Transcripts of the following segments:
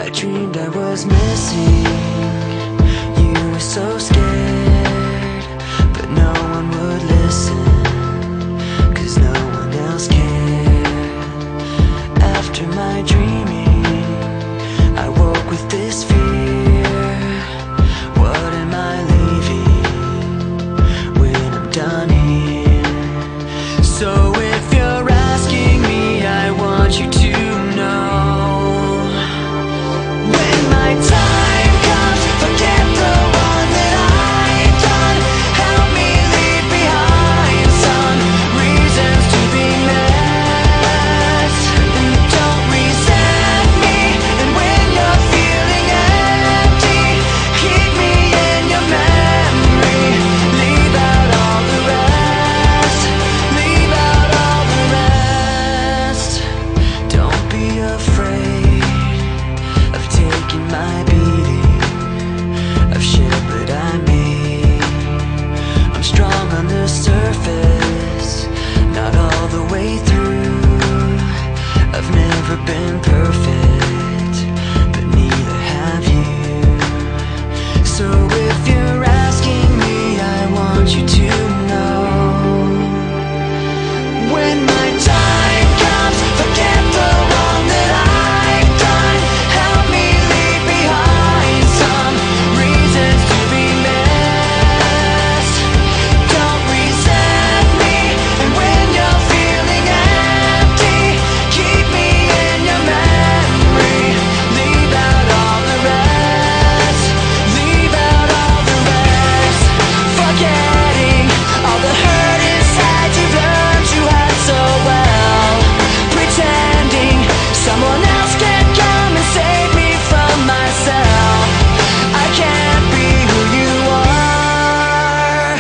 I dreamed I was missing. You were so scared, but no one would listen, 'cause no one else cared. After my dreaming, I woke with this fear. What am I leaving when I'm done here? So if you're asking me, I want you to know, when my time comes, forget the one that I've done. Help me leave behind some reasons to be missed. And don't resent me, and when you're feeling empty, keep me in your memory. Leave out all the rest. Leave out all the rest. Don't be afraid of taking my beating, of shit that I made. I'm strong on the surface, not all the way through. I've never been perfect, but neither have you. So if you're asking me, I want you to know, when my time comes, forget the one that I've done. Help me leave behind some reasons to be missed. Don't resent me, and when you're feeling empty, keep me in your memory. Leave out all the rest. Leave out all the rest. Forgetting all the hurt inside you've learned you had so well. Pretending someone else can come and save me from myself. I can't be who you are.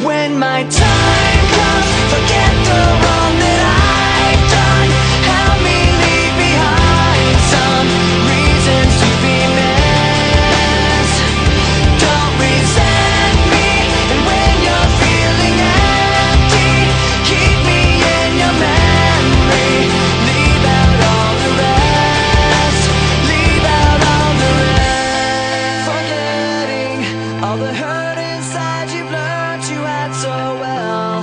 When my time comes, forget the one that I've done. Help me leave behind some reasons to be missed. Don't resent me, and when you're feeling empty, keep me in your memory. Leave out all the rest. Leave out all the rest. Forgetting all the hurt inside you've learned you had so well.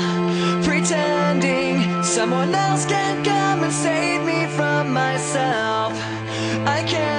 Pretending someone else can come and save me from myself. I can't